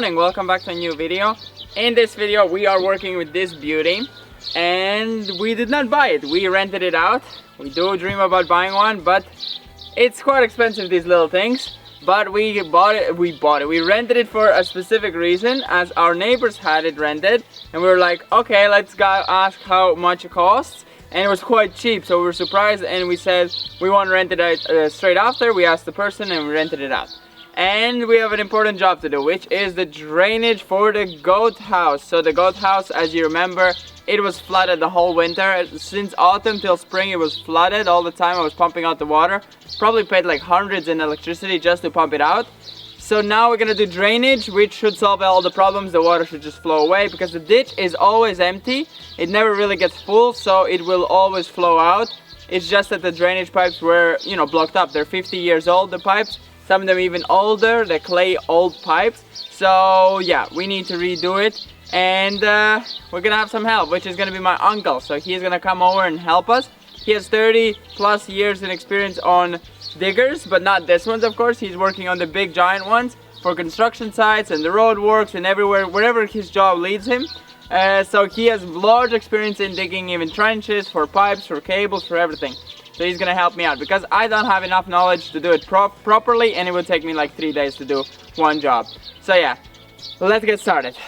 morning, welcome back to a new video. In this video we are working with this beauty and we did not buy it, we rented it out. We do dream about buying one, but it's quite expensive, these little things. But we rented it for a specific reason, as our neighbors had it rented and we were like, okay, let's go ask how much it costs. And it was quite cheap, so we were surprised and we said we want to rent it out straight after. We asked the person and we rented it out. And we have an important job to do, which is the drainage for the goat house. So the goat house, as you remember, it was flooded the whole winter. Since autumn till spring it was flooded all the time. I was pumping out the water. Probably paid like hundreds in electricity just to pump it out. So now we're gonna do drainage, which should solve all the problems. The water should just flow away because the ditch is always empty. It never really gets full, so it will always flow out. It's just that the drainage pipes were, blocked up. They're 50 years old, the pipes. Some of them even older, the clay old pipes. So yeah, we need to redo it. And we're gonna have some help, which is gonna be my uncle. So he's gonna come over and help us. He has 30 plus years in experience on diggers, but not this ones, of course. He's working on the big giant ones for construction sites and the road works and everywhere, wherever his job leads him. So he has large experience in digging even trenches, for pipes, for cables, for everything. So he's gonna help me out because I don't have enough knowledge to do it properly, and it would take me like 3 days to do one job. So yeah, let's get started.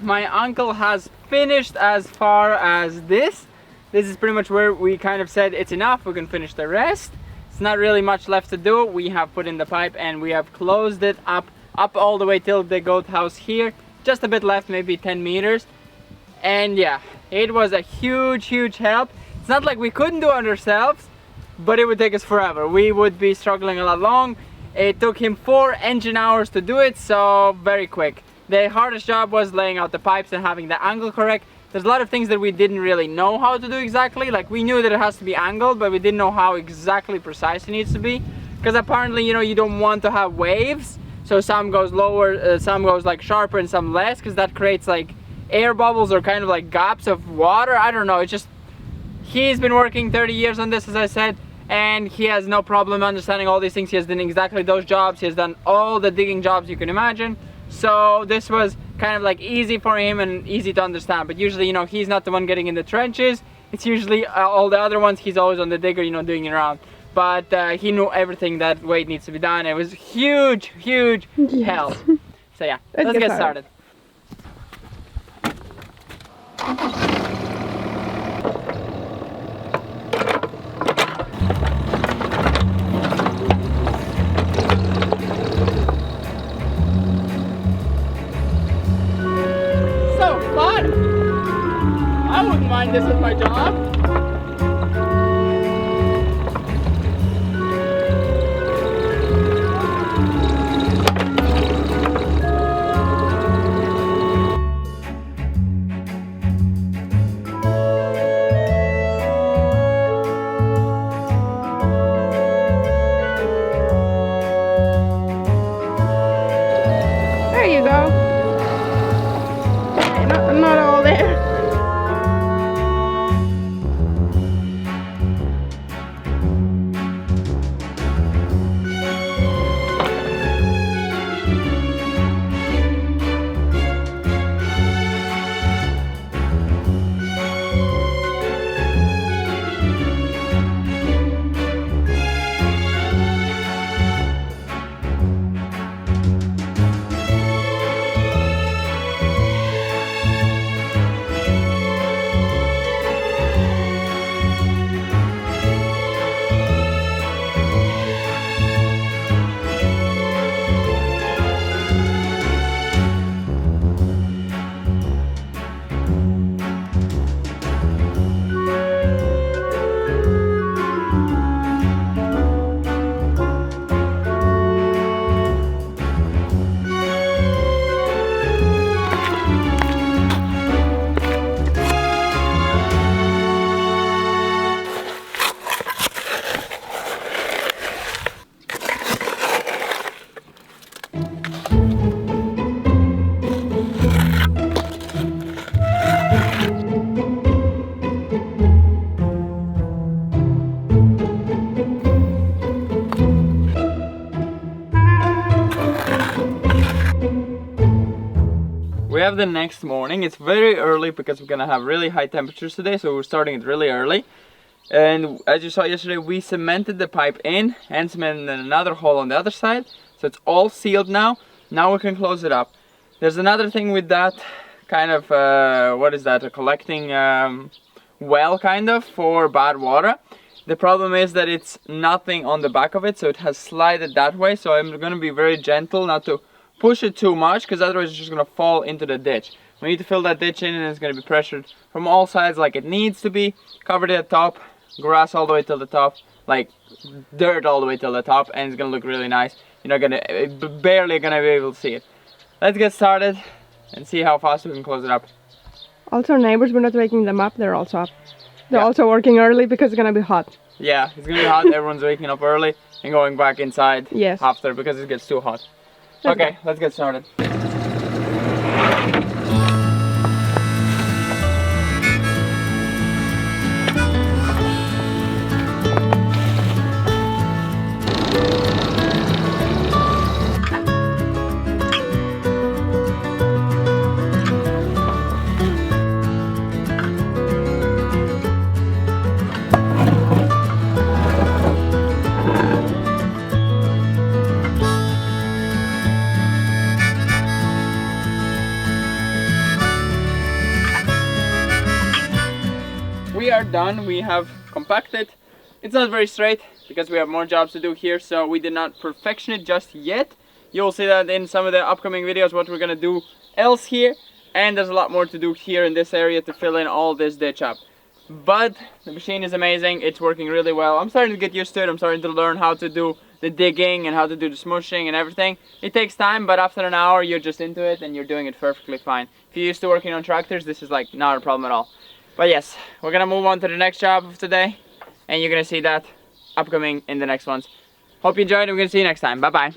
my uncle has finished as far as this. This is pretty much where we kind of said it's enough, we can finish the rest. It's not really much left to do. We have put in the pipe and we have closed it up all the way till the goat house here. Just a bit left, maybe 10 meters. And yeah, it was a huge help. It's not like we couldn't do it ourselves, but it would take us forever. We would be struggling a lot long. It took him 4 engine hours to do it, so very quick. The hardest job was laying out the pipes and having the angle correct. There's a lot of things that we didn't really know how to do exactly. Like, we knew that it has to be angled, but we didn't know how exactly precise it needs to be. Because apparently, you know, you don't want to have waves. So some goes lower, some goes like sharper and some less, because that creates like air bubbles or kind of like gaps of water. I don't know, it's just, he's been working 30 years on this, as I said, and he has no problem understanding all these things. He has done exactly those jobs. He has done all the digging jobs you can imagine. So this was kind of like easy for him and easy to understand. But usually, you know, he's not the one getting in the trenches. It's usually all the other ones. He's always on the digger, you know, doing it around. But he knew everything that way it needs to be done. It was huge help. So yeah, let's get started. So fun! I wouldn't mind this as my job. We have the next morning. It's very early because we're gonna have really high temperatures today, so we're starting it really early. And as you saw yesterday, we cemented the pipe in and cemented another hole on the other side, so it's all sealed now. Now we can close it up. There's another thing with that kind of what is that, a collecting well kind of for bad water. The problem is that it's nothing on the back of it, so it has slided that way. So I'm gonna be very gentle not to push it too much, because otherwise it's just gonna fall into the ditch. We need to fill that ditch in, and it's gonna be pressured from all sides like it needs to be. Covered at the top, grass all the way till the top, like dirt all the way till the top, and it's gonna look really nice. You're not gonna, barely gonna be able to see it. Let's get started and see how fast we can close it up. Also, our neighbors, we're not waking them up, they're also up. They're also working early because it's gonna be hot. Yeah, it's gonna be hot. Everyone's waking up early and going back inside after, because it gets too hot. Okay, let's get started. we are done. We have compacted. It's not very straight because we have more jobs to do here, so we did not perfection it just yet. You'll see that in some of the upcoming videos what we're gonna do else here, and there's a lot more to do here in this area to fill in all this ditch up. But the machine is amazing. It's working really well. I'm starting to get used to it. I'm starting to learn how to do the digging and how to do the smushing and everything. It takes time, but after an hour you're just into it and you're doing it perfectly fine. If you're used to working on tractors, this is like not a problem at all. But yes, we're gonna move on to the next job of today, and you're gonna see that upcoming in the next ones. Hope you enjoyed, and we're gonna see you next time. Bye bye.